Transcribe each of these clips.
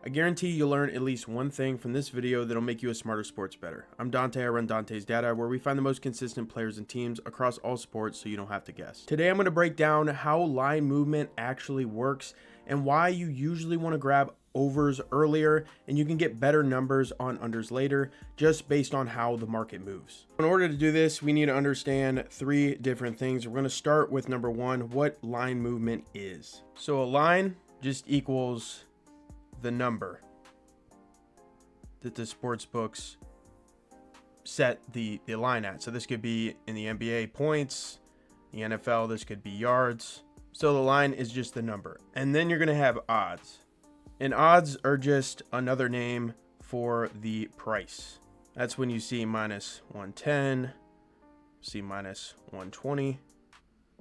I guarantee you'll learn at least one thing from this video that'll make you a smarter sports bettor. I'm Dante, I run Dante's Data, where we find the most consistent players and teams across all sports so you don't have to guess. Today I'm going to break down how line movement actually works and why you usually want to grab overs earlier and you can get better numbers on unders later just based on how the market moves. In order to do this, we need to understand three different things. We're going to start with number one, what line movement is. So a line just equals the number that the sports books set the line at. So this could be in the NBA points, the NFL, this could be yards. So the line is just the number. And then you're going to have odds. And odds are just another name for the price. That's when you see minus 110, see minus 120.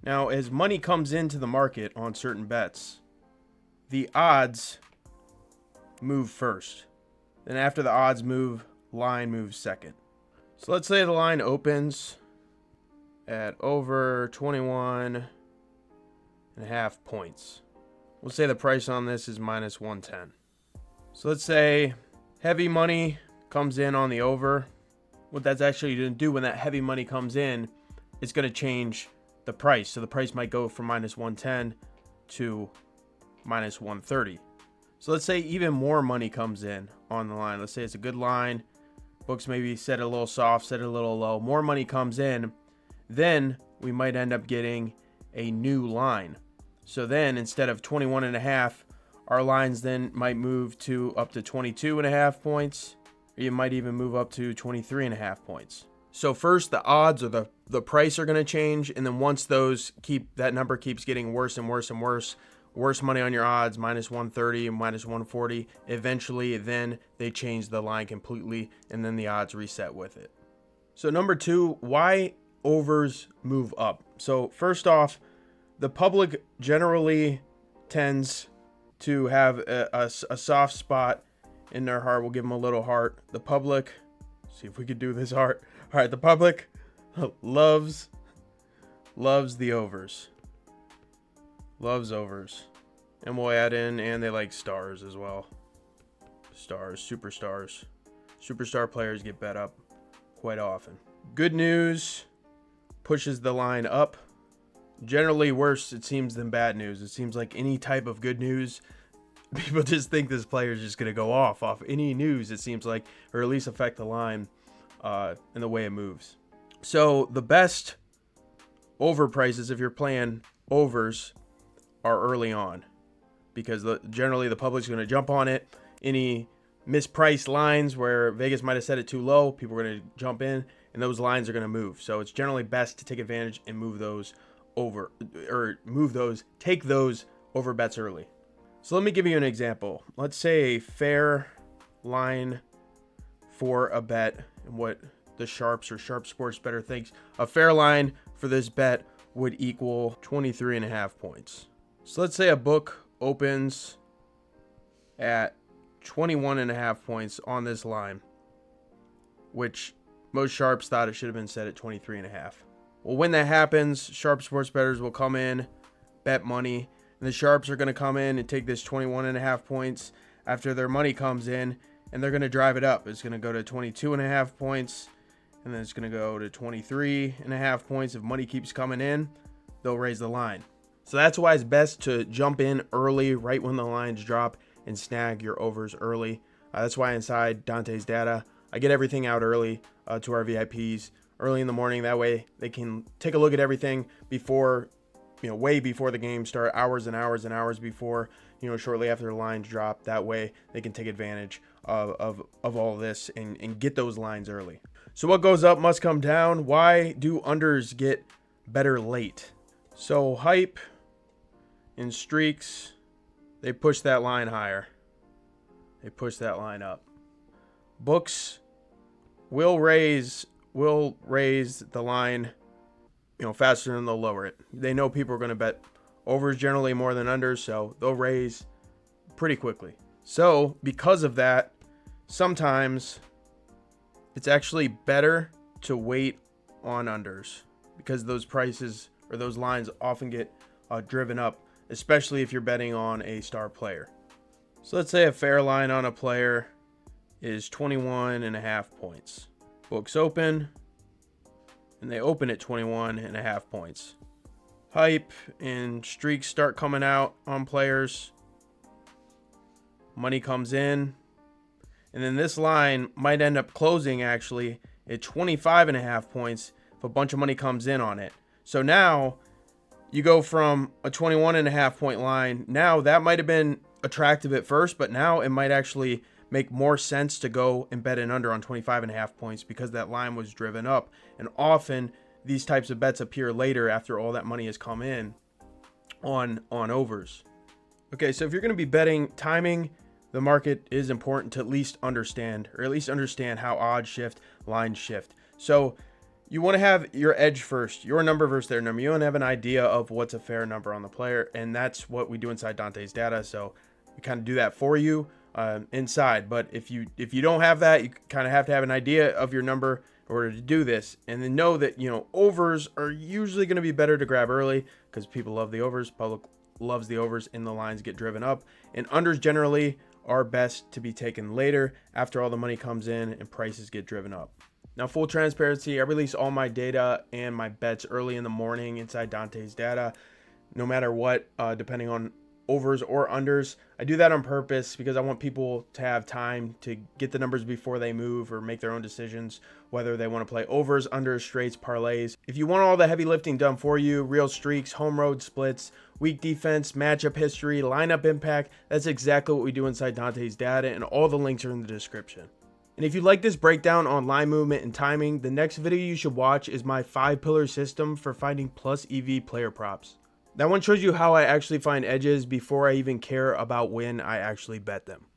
Now, as money comes into the market on certain bets, the odds move first. Then after the odds move, line moves second. So let's say the line opens at over 21.5 points. We'll say the price on this is minus 110. So let's say heavy money comes in on the over. What that's actually going to do when that heavy money comes in, it's going to change the price. So the price might go from minus 110 to minus 130. So let's say even more money comes in on the line. Let's say it's a good line. Books maybe set it a little soft, set it a little low. More money comes in. Then we might end up getting a new line. So then instead of 21.5, our lines then might move to up to 22.5 points. Or you might even move up to 23.5 points. So first the odds or the price are going to change. And then once that number keeps getting worse and worse and worse, worse money on your odds, minus 130 and minus 140. Eventually, then they change the line completely, and then the odds reset with it. So number two, why overs move up? So first off, the public generally tends to have a soft spot in their heart. We'll give them a little heart. The public, see if we could do this heart. All right, the public loves the overs. Loves overs. And we'll add in, and they like stars as well. Stars, superstars. Superstar players get bet up quite often. Good news pushes the line up. Generally worse, it seems, than bad news. It seems like any type of good news, people just think this player is just going to go off any news, it seems like, or at least affect the line in the way it moves. So the best over prices, if you're playing overs, are early on, because generally the public's going to jump on it. Any mispriced lines where Vegas might have set it too low, people are going to jump in, and those lines are going to move. So it's generally best to take advantage and move those over, or take those over bets early. So let me give you an example. Let's say a fair line for a bet, and what the sharps or sharp sports bettor thinks a fair line for this bet would equal 23.5 points. So let's say a book opens at 21.5 points on this line, which most sharps thought it should have been set at 23.5. Well, when that happens, sharp sports bettors will come in, bet money, and the sharps are going to come in and take this 21.5 points after their money comes in, and they're going to drive it up. It's going to go to 22.5 points, and then it's going to go to 23.5 points. If money keeps coming in, they'll raise the line. So that's why it's best to jump in early, right when the lines drop, and snag your overs early. That's why inside Dante's Data, I get everything out early to our VIPs early in the morning. That way they can take a look at everything before, way before the game start, hours and hours and hours before, shortly after the lines drop. That way they can take advantage of all of this and get those lines early. So what goes up must come down. Why do unders get better late? So hype and streaks, they push that line higher. They push that line up. Books will raise the line, faster than they'll lower it. They know people are going to bet overs generally more than unders, so they'll raise pretty quickly. So because of that, sometimes it's actually better to wait on unders, because those prices or those lines often get driven up, especially if you're betting on a star player. So let's say a fair line on a player is 21.5 points. Books open, and they open at 21.5 points. Hype and streaks start coming out on players. Money comes in, and then this line might end up closing actually at 25.5 points if a bunch of money comes in on it. So now you go from a 21.5 point line. Now that might have been attractive at first, but now it might actually make more sense to go and bet an under on 25.5 points because that line was driven up. And often these types of bets appear later after all that money has come in on overs. Okay, so if you're going to be betting timing, the market is important to at least understand, or at least understand how odds shift, lines shift. So you want to have your edge first, your number versus their number. You want to have an idea of what's a fair number on the player, and that's what we do inside Dante's data. So we kind of do that for you inside. But if you don't have that, you kind of have to have an idea of your number in order to do this, and then know that overs are usually going to be better to grab early because people love the overs, public loves the overs, and the lines get driven up, and unders generally are best to be taken later after all the money comes in and prices get driven up. Now, full transparency, I release all my data and my bets early in the morning inside Dante's data, no matter what, depending on overs or unders. I do that on purpose because I want people to have time to get the numbers before they move or make their own decisions, whether they want to play overs, unders, straights, parlays. If you want all the heavy lifting done for you, real streaks, home road splits, weak defense, matchup history, lineup impact, that's exactly what we do inside Dante's data, and all the links are in the description. And if you like this breakdown on line movement and timing, the next video you should watch is my 5-pillar system for finding plus EV player props. That one shows you how I actually find edges before I even care about when I actually bet them.